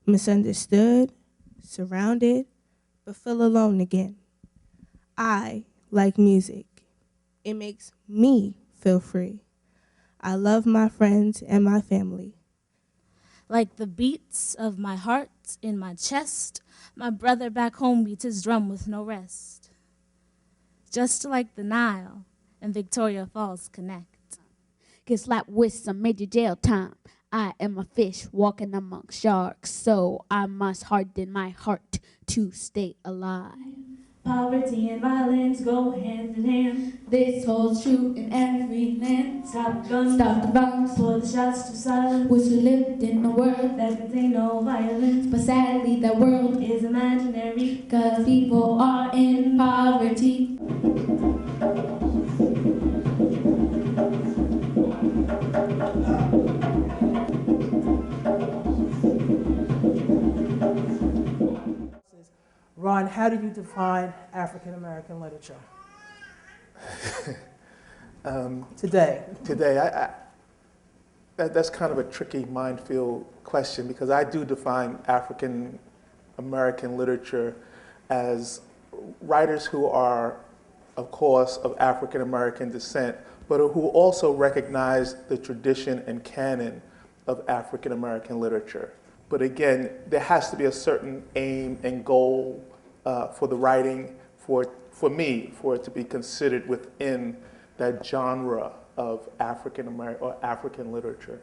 Misunderstood, surrounded, but feel alone again. I like music. It makes me feel free. I love my friends and my family. Like the beats of my heart in my chest, my brother back home beats his drum with no rest. Just like the Nile and Victoria Falls connect. Get slapped with some major jail time. I am a fish walking amongst sharks, so I must harden my heart to stay alive. Poverty and violence go hand in hand. This holds true in every land. Stop the guns, Stop the violence, pour the shots to silence. wish we lived in a world That contain no violence, but sadly that world is imaginary. cause people are in poverty. Ron, how do you define African American literature? Today. Today, that's kind of a tricky minefield question because I do define African American literature as writers who are, of course, of African American descent, but who also recognize the tradition and canon of African American literature. But again, there has to be a certain aim and goal for the writing, for me, for it to be considered within that genre of African American or African literature.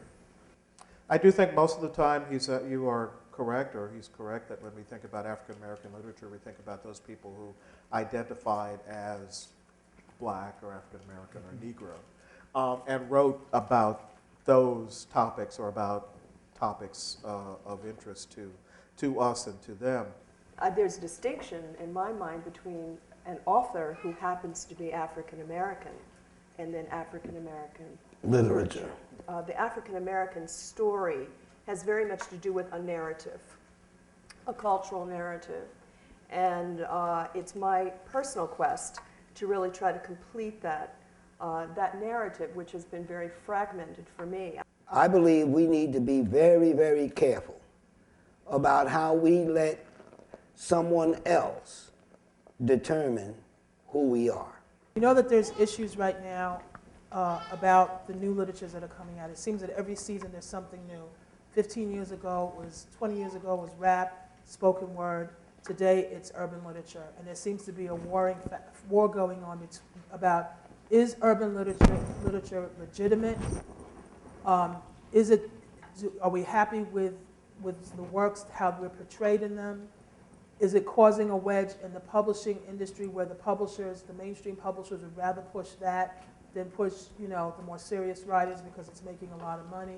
I do think most of the time you are correct, or he's correct, that when we think about African American literature, we think about those people who identified as Black or African American or Negro, and wrote about those topics or about topics of interest to us and to them. There's a distinction in my mind between an author who happens to be African American and then African American literature. The African American story has very much to do with a narrative, a cultural narrative. And it's my personal quest to really try to complete that narrative, which has been very fragmented for me. I believe we need to be very, very careful about how we let someone else determine who we are. You know that there's issues right now about the new literatures that are coming out. It seems that every season there's something new. 20 years ago was rap, spoken word. Today it's urban literature. And there seems to be a war going on about, is urban literature legitimate? Are we happy with the works, how we're portrayed in them? Is it causing a wedge in the publishing industry where the mainstream publishers would rather push that than push, the more serious writers because it's making a lot of money?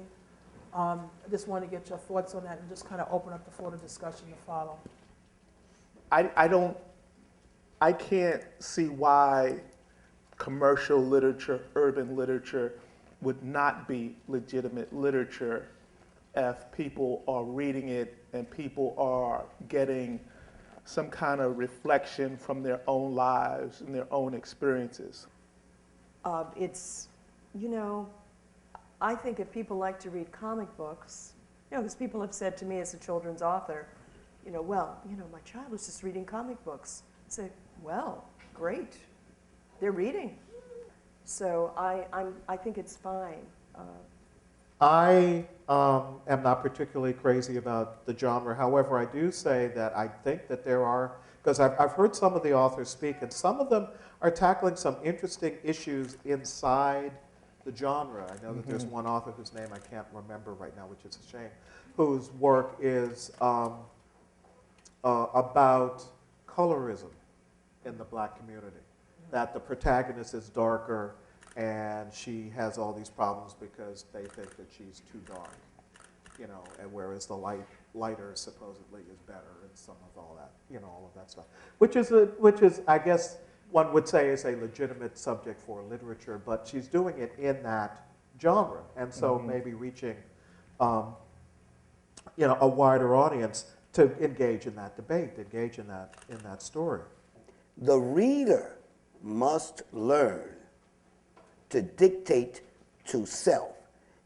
I just want to get your thoughts on that and just kind of open up the floor to discussion to follow. I can't see why commercial literature, urban literature, would not be legitimate literature if people are reading it and people are getting some kind of reflection from their own lives and their own experiences. I think if people like to read comic books, because people have said to me as a children's author, my child was just reading comic books. I say, well, great, they're reading. So I think it's fine. I am not particularly crazy about the genre. However, I do say that I think that there are, because I've heard some of the authors speak, and some of them are tackling some interesting issues inside the genre. I know that there's one author whose name I can't remember right now, which is a shame, whose work is about colorism in the Black community. that the protagonist is darker and she has all these problems because they think that she's too dark, you know, and whereas the lighter supposedly is better and some of all that, you know, all of that stuff. Which is, I guess, one would say is a legitimate subject for literature, but she's doing it in that genre, and so maybe reaching, you know, a wider audience to engage in that debate, engage in that story. The reader must learn to dictate to self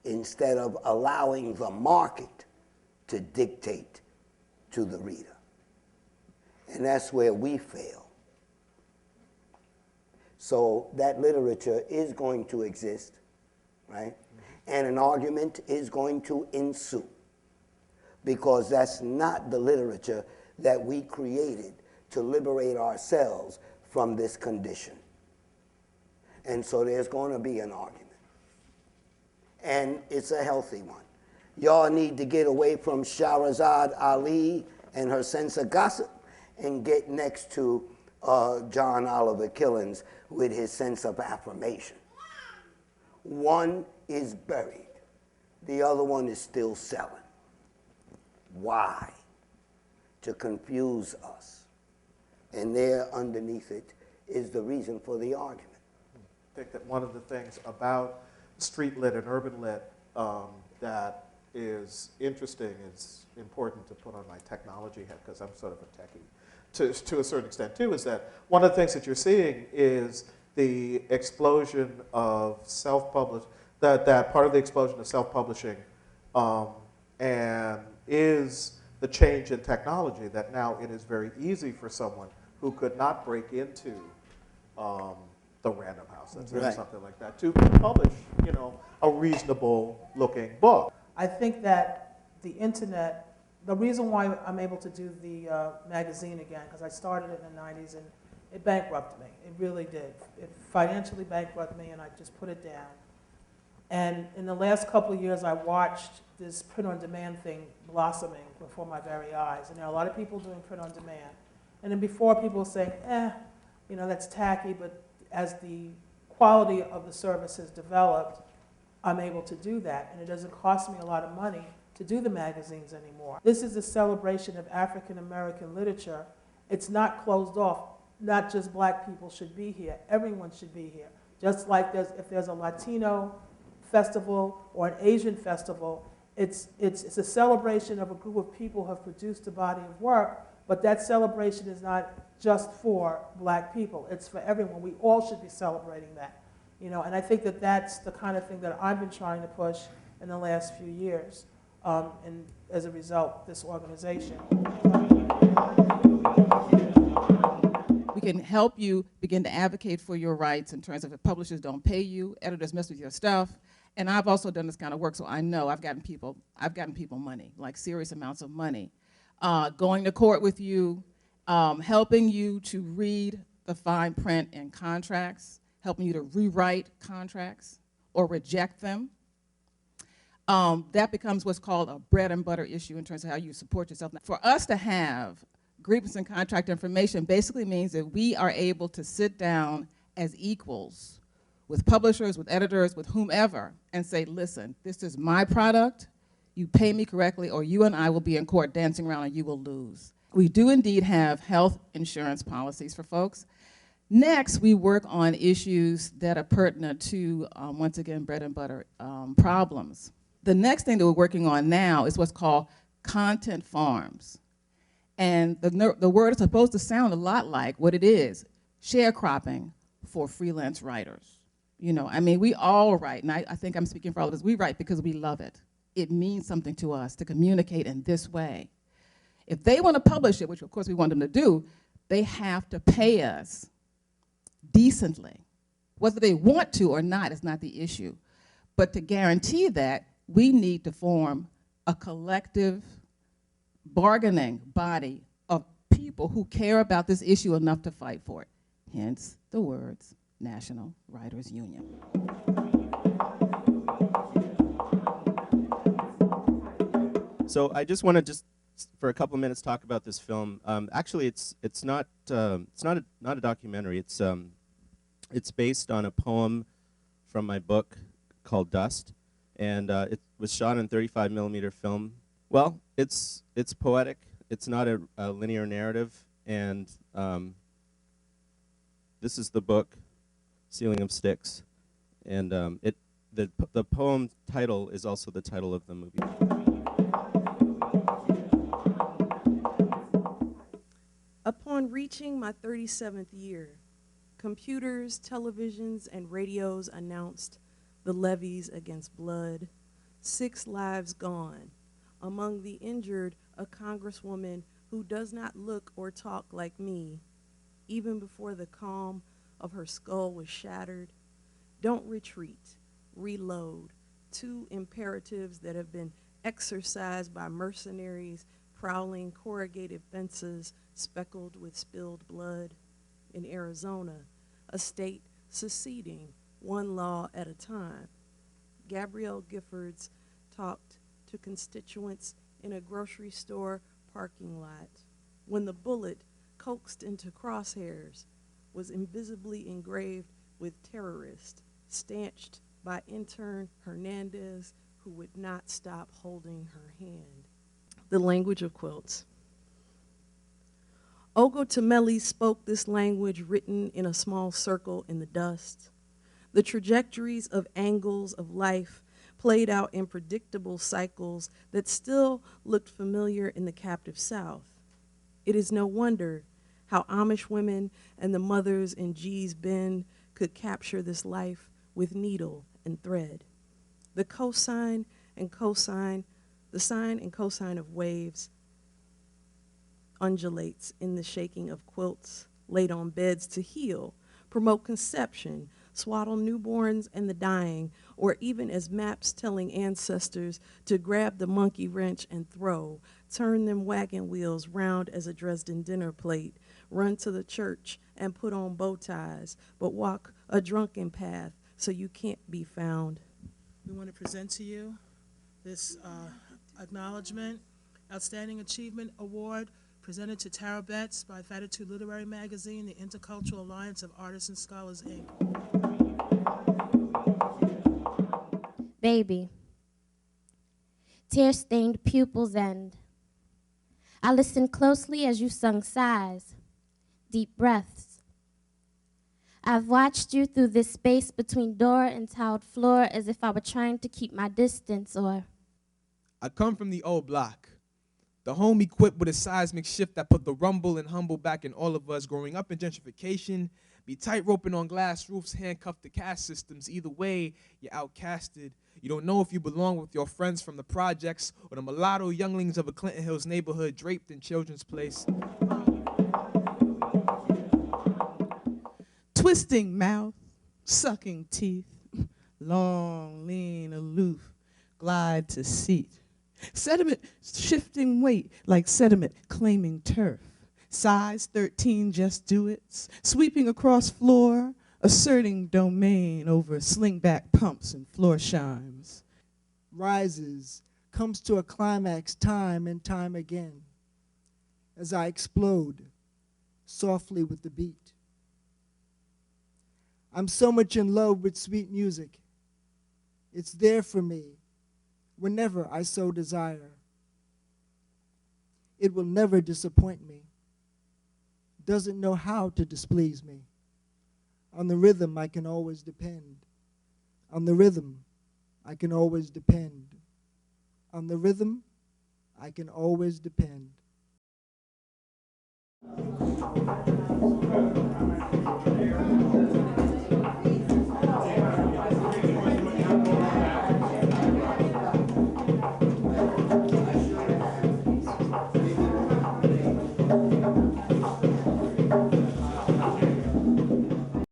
instead of allowing the market to dictate to the reader. And that's where we fail. So that literature is going to exist, right? And an argument is going to ensue, because that's not the literature that we created to liberate ourselves from this condition. And so there's going to be an argument. And it's a healthy one. Y'all need to get away from Shahrazad Ali and her sense of gossip and get next to John Oliver Killens with his sense of affirmation. One is buried. The other one is still selling. Why? To confuse us. And there underneath it is the reason for the argument. I think that one of the things about street lit and urban lit that is interesting, is important to put on my technology hat, because I'm sort of a techie to a certain extent too, is that one of the things that you're seeing is the explosion of self-published, that part of the explosion of self-publishing and is the change in technology, that now it is very easy for someone who could not break into the Random House, let's say, or something like that, to publish, you know, a reasonable looking book. I think that the internet, the reason why I'm able to do the magazine again, because I started it in the 90s and it bankrupted me. It really did. It financially bankrupted me and I just put it down. And in the last couple of years, I watched this print-on-demand thing blossoming before my very eyes. And there are a lot of people doing print-on-demand. And then before, people were saying, you know, that's tacky, but as the quality of the service has developed, I'm able to do that. And it doesn't cost me a lot of money to do the magazines anymore. This is a celebration of African American literature. It's not closed off. Not just black people should be here. Everyone should be here. Just like if there's a Latino festival or an Asian festival, it's a celebration of a group of people who have produced a body of work, but that celebration is not just for black people. It's for everyone. We all should be celebrating that. You know, and I think that that's the kind of thing that I've been trying to push in the last few years, and as a result, this organization. We can help you begin to advocate for your rights in terms of if publishers don't pay you, editors mess with your stuff. And I've also done this kind of work, so I know I've gotten people money, like serious amounts of money. Going to court with you, helping you to read the fine print in contracts, helping you to rewrite contracts or reject them. That becomes what's called a bread and butter issue in terms of how you support yourself. For us to have grievance and contract information basically means that we are able to sit down as equals with publishers, with editors, with whomever, and say, listen, this is my product, you pay me correctly, or you and I will be in court dancing around and you will lose. We do indeed have health insurance policies for folks. Next, we work on issues that are pertinent to, once again, bread and butter problems. The next thing that we're working on now is what's called content farms. And the word is supposed to sound a lot like what it is, sharecropping for freelance writers. You know, I mean, we all write, and I think I'm speaking for all of us, we write because we love it. It means something to us to communicate in this way. If they want to publish it, which of course we want them to do, they have to pay us decently. Whether they want to or not is not the issue. But to guarantee that, we need to form a collective bargaining body of people who care about this issue enough to fight for it. Hence the words National Writers Union. So I just want to for a couple minutes talk about this film. Actually, it's not a documentary. It's It's based on a poem from my book called Dust, and it was shot in 35 millimeter film. Well, it's poetic. It's not a linear narrative, and this is the book, Ceiling of Sticks, and the poem title is also the title of the movie. Upon reaching my 37th year, computers, televisions, and radios announced the levies against blood, 6 lives gone. Among the injured, a congresswoman who does not look or talk like me, even before the calm of her skull was shattered. Don't retreat, reload, 2 imperatives that have been exercised by mercenaries prowling corrugated fences speckled with spilled blood. In Arizona, a state seceding 1 law at a time. Gabrielle Giffords talked to constituents in a grocery store parking lot when the bullet, coaxed into crosshairs, was invisibly engraved with terrorist, stanched by intern Hernandez, who would not stop holding her hand. The language of quilts. Ogotameli spoke this language written in a small circle in the dust. The trajectories of angles of life played out in predictable cycles that still looked familiar in the captive South. It is no wonder how Amish women and the mothers in G's Bend could capture this life with needle and thread. The cosine and cosine, the sine and cosine of waves undulates in the shaking of quilts laid on beds to heal, promote conception, swaddle newborns and the dying, or even as maps telling ancestors to grab the monkey wrench and throw, turn them wagon wheels round as a Dresden dinner plate, run to the church and put on bow ties, but walk a drunken path so you can't be found. We want to present to you this acknowledgement, Outstanding Achievement Award, presented to Tara Betts by Phati'Tude Literary Magazine, the Intercultural Alliance of Artists and Scholars, Inc. Baby, tear-stained pupils end. I listened closely as you sung sighs, deep breaths. I've watched you through this space between door and tiled floor as if I were trying to keep my distance, or I come from the old block. The home equipped with a seismic shift that put the rumble and humble back in all of us. Growing up in gentrification, be tight-roping on glass roofs, handcuffed to caste systems. Either way, you're outcasted. You don't know if you belong with your friends from the projects or the mulatto younglings of a Clinton Hills neighborhood draped in Children's Place. Twisting mouth, sucking teeth, long, lean, aloof, glide to seat. Sediment shifting weight like sediment claiming turf. Size 13 just do it's, sweeping across floor, asserting domain over slingback pumps and floor chimes. Rises, comes to a climax time and time again as I explode softly with the beat. I'm so much in love with sweet music. It's there for me whenever I so desire. It will never disappoint me. Doesn't know how to displease me. On the rhythm I can always depend. On the rhythm I can always depend. On the rhythm I can always depend.